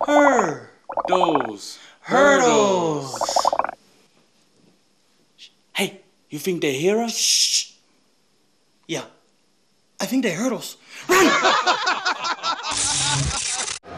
Hurdles. Hurdles. Hey, you think they hear us? Shh. Yeah, I think they're hurdles. Run!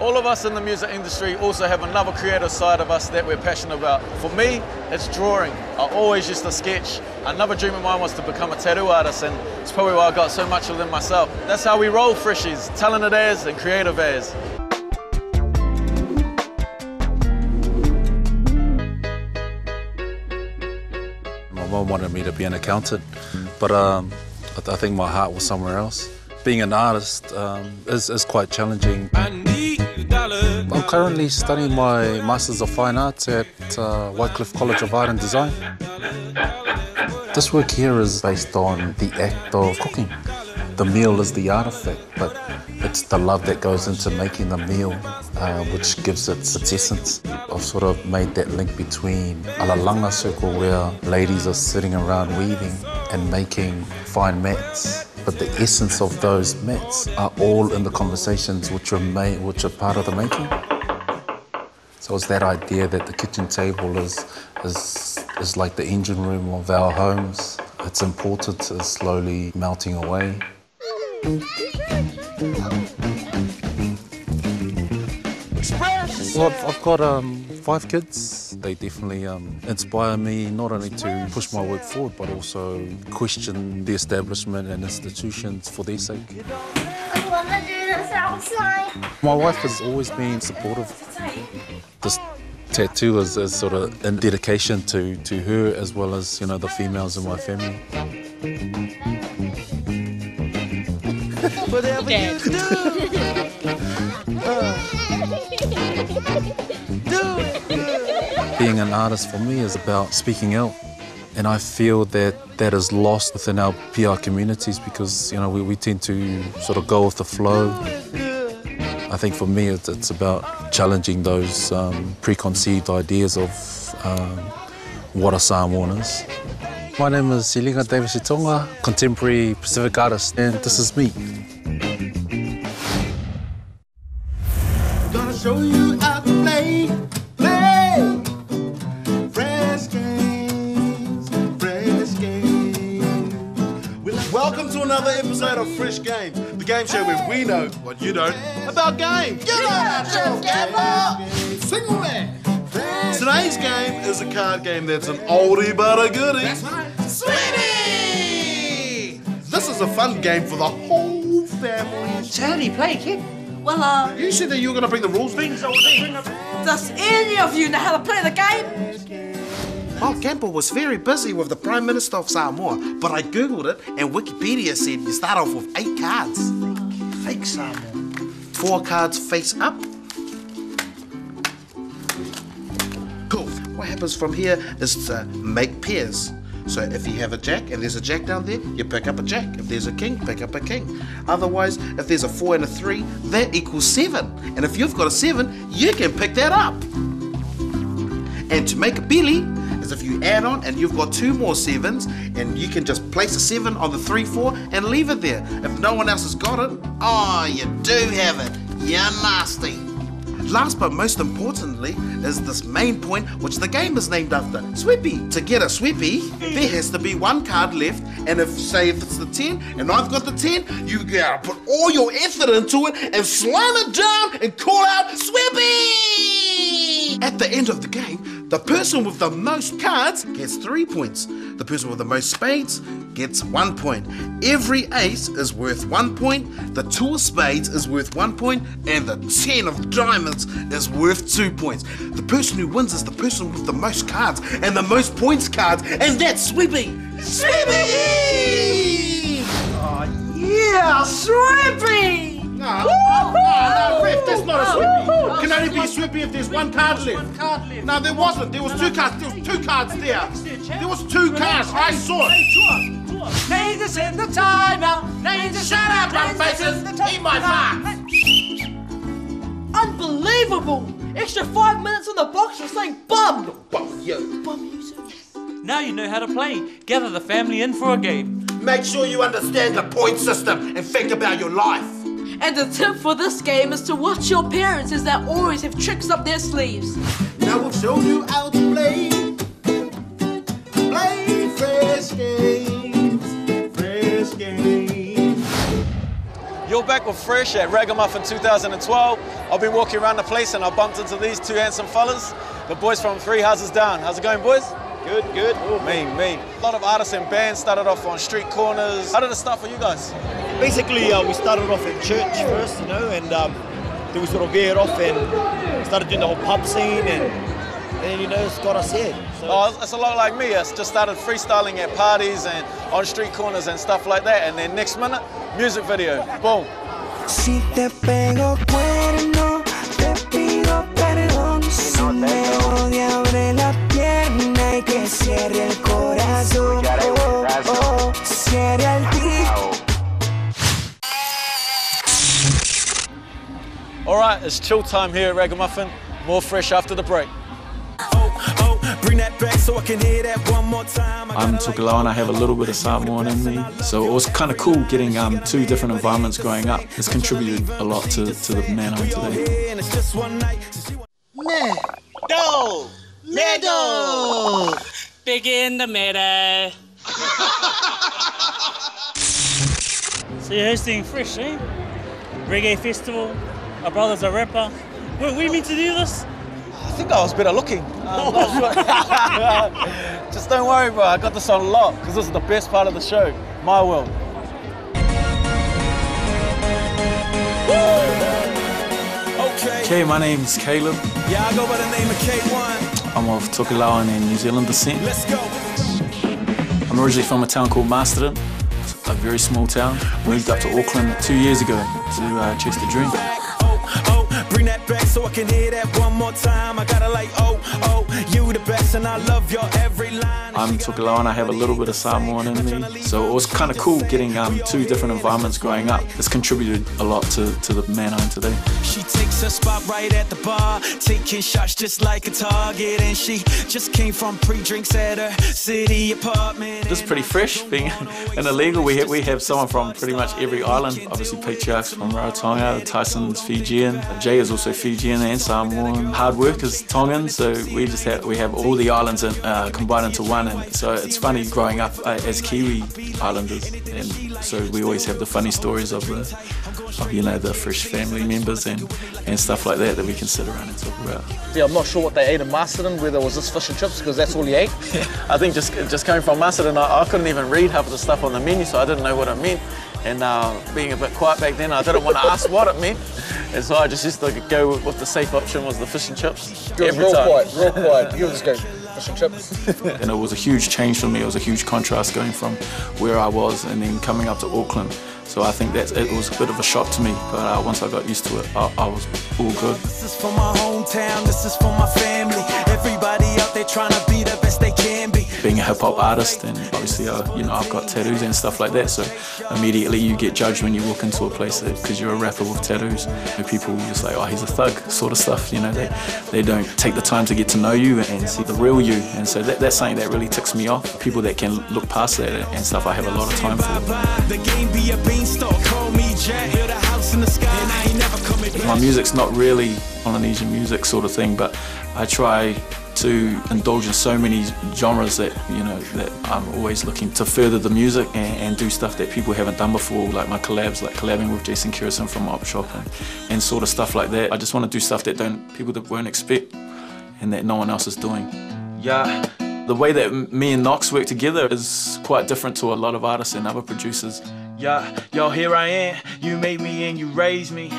All of us in the music industry also have another creative side of us that we're passionate about. For me, it's drawing. I always used to sketch. Another dream of mine was to become a tattoo artist, and it's probably why I got so much of them myself. That's how we roll, freshies, talented as and creative as. My mum wanted me to be an accountant, but I think my heart was somewhere else. Being an artist is quite challenging. I'm currently studying my Masters of Fine Arts at Wycliffe College of Art and Design. This work here is based on the act of cooking. The meal is the artifact, but it's the love that goes into making the meal which gives it its essence. I've sort of made that link between a lalanga circle where ladies are sitting around weaving and making fine mats. But the essence of those mats are all in the conversations which are part of the making. So it's that idea that the kitchen table is like the engine room of our homes. Its importance is slowly melting away. Well, I've got 5 kids. They definitely inspire me not only to push my work forward, but also question the establishment and institutions for their sake. I want to do this outside. My wife has always been supportive. This tattoo is sort of in dedication to her as well as, you know, the females in my family. Whatever you Being an artist for me is about speaking out, and I feel that is lost within our PR communities because, you know, we tend to sort of go with the flow. I think for me it's about challenging those preconceived ideas of what a Samoan is. My name is Silinga Davis Itonga, contemporary Pacific artist, and this is me. Gonna show you how to play fresh games. Welcome to another episode of Fresh Games, the game show where we know what you don't about games. You're not just gamble. Sing away. Today's game is a card game that's an oldie but a goodie. That's right. Sweetie! This is a fun game for the whole family. So how do you play, kid? Well, You said that you were going to bring the rules. Does any of you know how to play the game? Well, Campbell was very busy with the Prime Minister of Samoa, but I googled it and Wikipedia said you start off with 8 cards. Fake Samoa. 4 cards face up. Cool. What happens from here is to make pairs. So if you have a jack and there's a jack down there, you pick up a jack. If there's a king, pick up a king. Otherwise, if there's a 4 and a 3, that equals 7. And if you've got a 7, you can pick that up. And to make a billy is if you add on and you've got 2 more 7s, and you can just place a 7 on the 3, 4 and leave it there. If no one else has got it, oh, you do have it. You're nasty. Last but most importantly is this main point, which the game is named after, Sweepy. To get a Sweepy, there has to be 1 card left, and if it's the 10, and I've got the 10, you gotta put all your effort into it and slam it down and call out Sweepy! At the end of the game, the person with the most cards gets 3 points. The person with the most spades gets 1 point. Every ace is worth 1 point, the 2 of spades is worth 1 point, and the 10 of diamonds is worth 2 points. The person who wins is the person with the most cards and the most points cards, and that's Sweepy! Sweepy! Oh, yeah, Sweepy! No, Ref, that's not a Sweepy. Can only be a Sweepy if there's 1 card left. No, there wasn't. There was 2 cards. There was 2 cards there. There was 2 cards. I saw it. Need to send the time out. Need to shut up, my faces. Eat my farts. Unbelievable! Extra 5 minutes on the box for saying bum! Bum you. Now you know how to play. Gather the family in for a game. Make sure you understand the point system and think about your life. And the tip for this game is to watch your parents, as they always have tricks up their sleeves. Now we'll show you how to play fresh games, fresh games. You're back with Fresh at Raggamuffin 2012. I've been walking around the place and I bumped into these two handsome fellas, the boys from 3 Houses Down. How's it going, boys? Good, good. Mean. A lot of artists and bands started off on street corners. How did it start for you guys? Basically, we started off at church first, you know, and then we sort of veered off and started doing the whole pub scene, and you know, it's got us here. So. Oh, it's a lot like me. I just started freestyling at parties and on street corners and stuff like that, and then next minute, music video. Boom. Si te pego cuerno, te pido perdón. Si me odia, abre la pierna y que cierre el corazón. Cierre el All right, it's chill time here at Raggamuffin. More Fresh after the break. Bring that back so I can hear that one more time. I'm Tikilounge and I have a little bit of Samoan in me. So it was kind of cool getting 2 different environments growing up. It's contributed a lot to the man I'm today. Middle. Big in the middle. So you're hosting Fresh, eh? Reggae festival. Our brother's a rapper. Were we meant to do this? I think I was better looking. I'm not sure. Just don't worry, bro. I got this on lock because this is the best part of the show. My world. Okay, my name's Caleb. Yeah, I go by the name of K.One. I'm of Tikilounge and New Zealand descent. Let's go. I'm originally from a town called Masterton. It's a very small town. Moved up to Auckland 2 years ago to chase the dream. Bring that back so I can hear that one more time. I gotta like, you the best and I love your every line. I'm Tikilounge and I have a little bit of Samoan in me. So it was kind of cool getting 2 different environments growing up. It's contributed a lot to the man I am today. She takes her spot right at the bar, taking shots just like a target. And she just came from pre-drinks at her city apartment. This is pretty fresh, being in illegal. We have someone from pretty much every island. Obviously Patriarch's from Rarotonga, Tyson's Fijian, Jay is also Fijian and Samoan. Hard workers Tongan, so we have all the islands combined into one, and so it's funny growing up as Kiwi Islanders, and so we always have the funny stories of the Fresh family members and stuff like that we can sit around and talk about. Yeah, I'm not sure what they ate in Masterton, whether it was just fish and chips because that's all he ate. I think just coming from Masterton, I couldn't even read half of the stuff on the menu, so I didn't know what it meant. And being a bit quiet back then, I didn't want to ask what it meant. And so I just used to go with the safe option was the fish and chips. Real quiet. You just go fish and chips. And it was a huge change for me. It was a huge contrast going from where I was and then coming up to Auckland. So I think that it was a bit of a shock to me, but once I got used to it, I was all good. This is for my hometown, this is for my family. Everybody out there trying to be the best they can be. Being a hip-hop artist, and obviously, I've got tattoos and stuff like that, so immediately you get judged when you walk into a place because you're a rapper with tattoos. People just like, oh, he's a thug, sort of stuff, They don't take the time to get to know you and see the real you, and so that's something that really ticks me off. People that can look past that and stuff, I have a lot of time for. My music's not really Polynesian music sort of thing, but I try to indulge in so many genres that that I'm always looking to further the music and do stuff that people haven't done before, like my collabs, like collabing with Jason Kirison from Op Shop and sort of stuff like that. I just want to do stuff that people won't expect and that no one else is doing. Yeah, the way that me and Knox work together is quite different to a lot of artists and other producers. Yeah, yo, here I am, you made me and you raised me.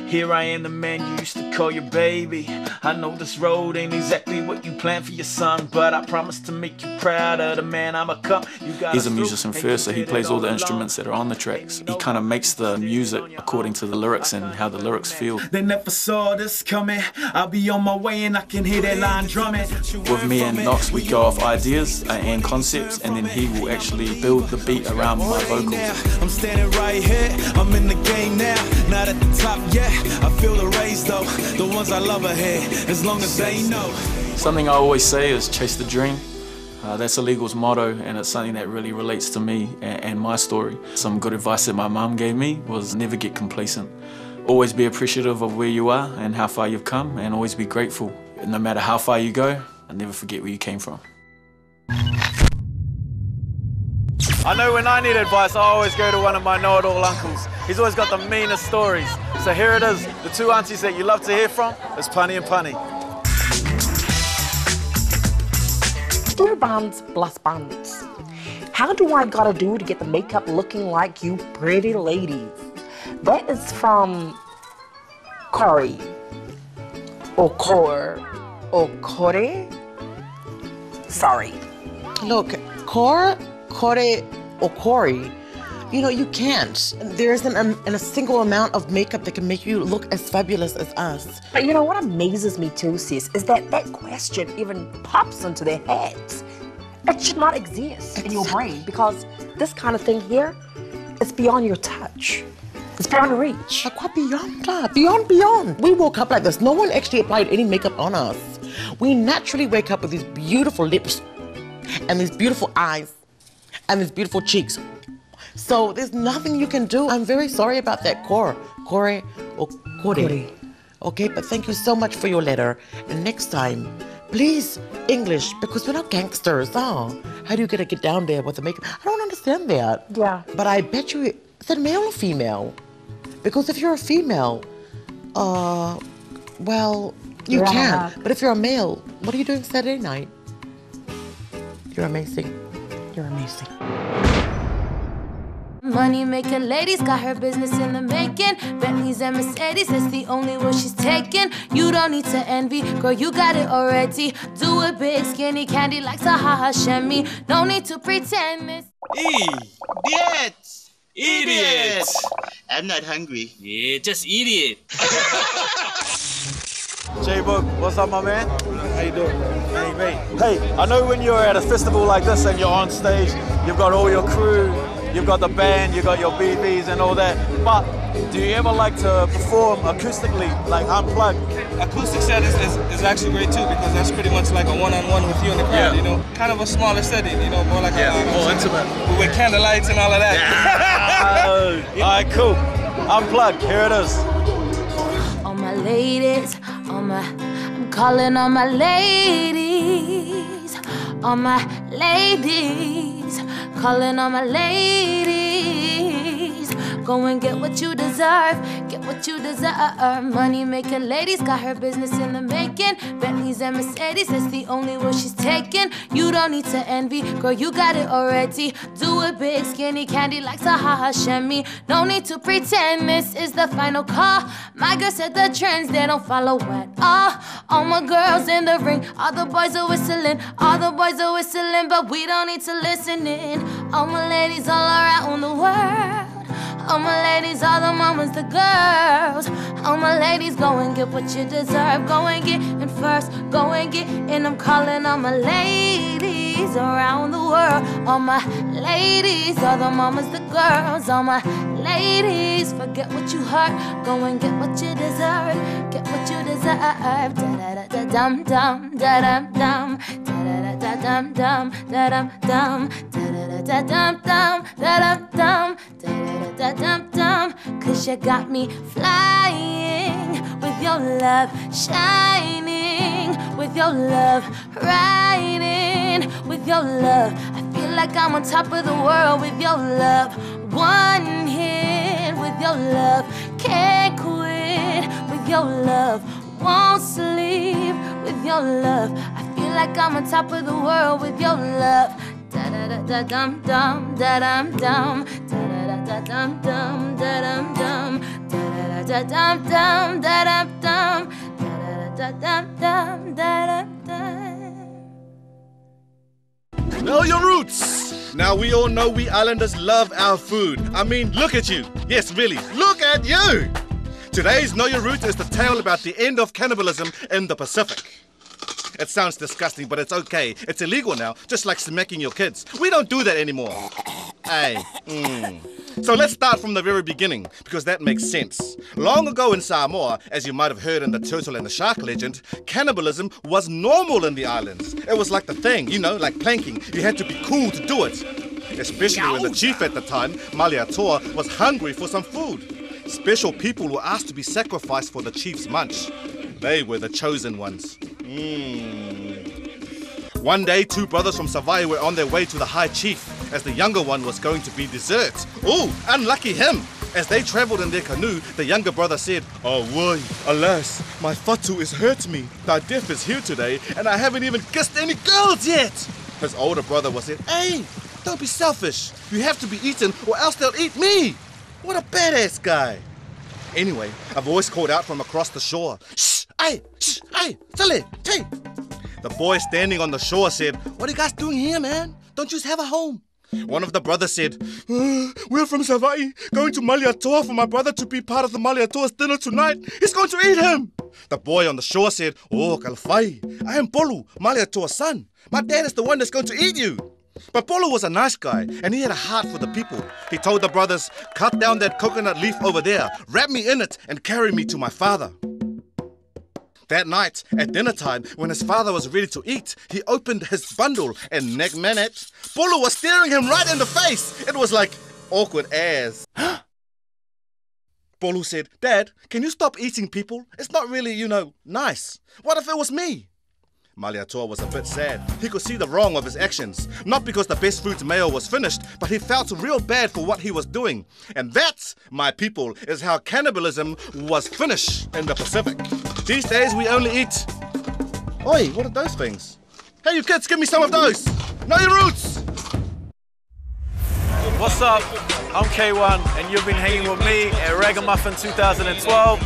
Here I am, the man you used to call your baby. I know this road ain't exactly what you planned for your son, but I promise to make you proud of the man I'ma come. He's a musician first, so he plays all the instruments that are on the tracks. He kind of makes the music according to the lyrics and how the lyrics feel. They never saw this coming. I'll be on my way and I can hear that line drumming. With me and Knox, we go off ideas and concepts, and then he will actually build the beat around my vocals. I'm standing right here, I'm in the game now, not at the top yet. I feel the race though, the ones I love ahead, as long as they know. Something I always say is chase the dream. That's Illegal's motto, and it's something that really relates to me and my story. Some good advice that my mum gave me was never get complacent. Always be appreciative of where you are and how far you've come, and always be grateful. No matter how far you go, never forget where you came from. I know when I need advice, I always go to one of my know-it-all uncles. He's always got the meanest stories. So here it is, the two aunties that you love to hear from, it's Pani and Pani. Dear Buns plus Buns, how do I gotta do to get the makeup looking like you pretty ladies? That is from Corey, or Corey. Sorry. Look, Kore, or Corey, you know, you can't. There isn't a single amount of makeup that can make you look as fabulous as us. But you know what amazes me too, sis, is that that question even pops into their heads. It should not exist in your brain, because this kind of thing here is beyond your touch. It's beyond reach. Quite beyond that. Beyond. We woke up like this. No one actually applied any makeup on us. We naturally wake up with these beautiful lips and these beautiful eyes and these beautiful cheeks. So there's nothing you can do. I'm very sorry about that, Corey or Corey. Okay, but thank you so much for your letter. And next time, please, English, because we're not gangsters. Oh, how do you get down there with the makeup? I don't understand that. Yeah. But I bet you, is it male or female? Because if you're a female, well, you can. But if you're a male, what are you doing Saturday night? You're amazing. You're amazing. Money making ladies got her business in the making. Bentleys and Mercedes, that's the only one she's taking. You don't need to envy, girl, you got it already. Do it big, skinny, candy like Sahaha Shemi. No need to pretend this. Idiot! I'm not hungry. Yeah, just eat it. J-Book, what's up, my man? How you doing? Hey, I know when you're at a festival like this and you're on stage, you've got all your crew, you've got the band, you've got your BBs and all that, but do you ever like to perform acoustically, like unplugged? Acoustic set is actually great too, because that's pretty much like a one-on-one with you and the crowd, you know? Kind of a smaller setting, you know, more like more intimate. With candlelights and all of that. All right, cool. Unplugged, here it is. All my ladies, I'm calling all my ladies, all my ladies, calling all my ladies. Go and get what you deserve, get what you deserve. Money making ladies got her business in the making. Bentleys and Mercedes, that's the only one she's taking. You don't need to envy, girl, you got it already. Do it big, skinny, candy like Sahaha Shemi. No need to pretend this is the final call. My girl said the trends, they don't follow at all. All my girls in the ring, all the boys are whistling, all the boys are whistling, but we don't need to listen in. All my ladies all around the world. All my ladies, all the mamas, the girls. All my ladies, go and get what you deserve. Go and get in first, go and get in. I'm calling all my ladies around the world. All my ladies, all the mamas, the girls. All my ladies, forget what you heard. Go and get what you deserve. Get what you deserve. Da-da-da-da-dum-dum, da-dum-dum. Da-da-da-da-dum-dum, da-dum-dum. Da-da-da-da-dum-dum, da-dum-dum. Da-da-da-dum-dum, 'cause you got me flying with your love, shining with your love, riding with your love. I feel like I'm on top of the world with your love. One hit with your love, can't quit with your love, won't sleep with your love. I feel like I'm on top of the world with your love. Da-da-da-da-dum-dum, da-dum-dum. Da-da-da-dum-dum, da-dum-dum. Da-da-da-dum-dum, da-dum-dum. Da-da-da-dum-dum, da-dum-dum. Know your roots! Now we all know we islanders love our food. I mean, look at you. Yes, really, look at you! Today's Know Your Roots is the tale about the end of cannibalism in the Pacific. It sounds disgusting, but it's okay. It's illegal now, just like smacking your kids. We don't do that anymore. Hey, So let's start from the very beginning, because that makes sense. Long ago in Samoa, as you might have heard in the turtle and the shark legend, cannibalism was normal in the islands. It was like the thing, you know, like planking. You had to be cool to do it. Especially when the chief at the time, Maliatoa, was hungry for some food. Special people were asked to be sacrificed for the chief's munch. They were the chosen ones. One day, two brothers from Savai'i were on their way to the high chief, as the younger one was going to be dessert. Ooh, unlucky him! As they travelled in their canoe, the younger brother said, "Oh, woi, alas, my fatu is hurt me. Thy death is here today, and I haven't even kissed any girls yet." His older brother was said, "Hey, don't be selfish. You have to be eaten, or else they'll eat me." What a badass guy. Anyway, a voice called out from across the shore. Shh, Sale, hey. The boy standing on the shore said, "What are you guys doing here, man? Don't you just have a home?" One of the brothers said, "We're from Savai'i, going to Maliatoa for my brother to be part of the Maliatoa's dinner tonight. He's going to eat him." The boy on the shore said, "Oh, Kalfai, I am Polu, Maliatoa's son. My dad is the one that's going to eat you." But Polo was a nice guy, and he had a heart for the people. He told the brothers, "Cut down that coconut leaf over there, wrap me in it, and carry me to my father." That night, at dinner time, when his father was ready to eat, he opened his bundle, and next minute, Polo was staring him right in the face. It was like awkward as. Polo said, "Dad, can you stop eating people? It's not really, nice. What if it was me?" Maliatoa was a bit sad. He could see the wrong of his actions. Not because the best fruits meal was finished, but he felt real bad for what he was doing. And that, my people, is how cannibalism was finished in the Pacific. These days we only eat... Oi, what are those things? Hey, you kids, give me some of those! Know your roots! What's up? I'm K.One, and you've been hanging with me at Raggamuffin 2012.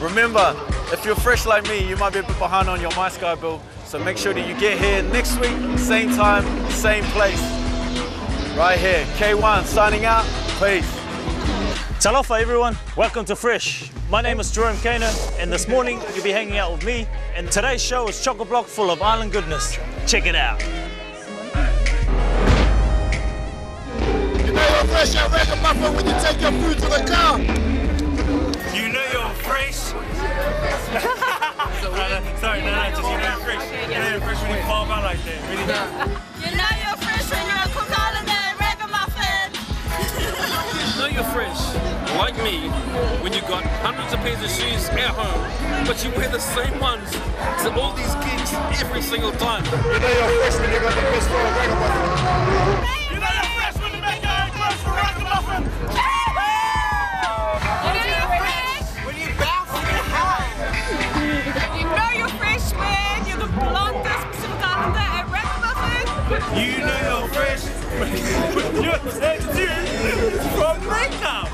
Remember, if you're fresh like me, you might be a bit behind on your My Sky bill. So make sure that you get here next week, same time, same place. Right here, K.One signing out. Peace. Talofa everyone, welcome to Fresh. My name is Jerome Kano, and this morning you'll be hanging out with me. And today's show is chock-a-block full of island goodness. Check it out. You know you're fresh at Raggamuffin when you take your food to the car. You know you're fresh. Sorry, no, just you know you're fresh. You know you're fresh when you fall out like that. Really? You know you're fresh when you're a cook holiday at Raggamuffin. You know you're fresh, like me, when you got hundreds of pairs of shoes at home, but you wear the same ones to all these gigs every single time. You know you're fresh when you got the best for a Raggamuffin. You know you're fresh when you make your own clothes for Raggamuffin. You know you're fresh when you're tattooed from makeup.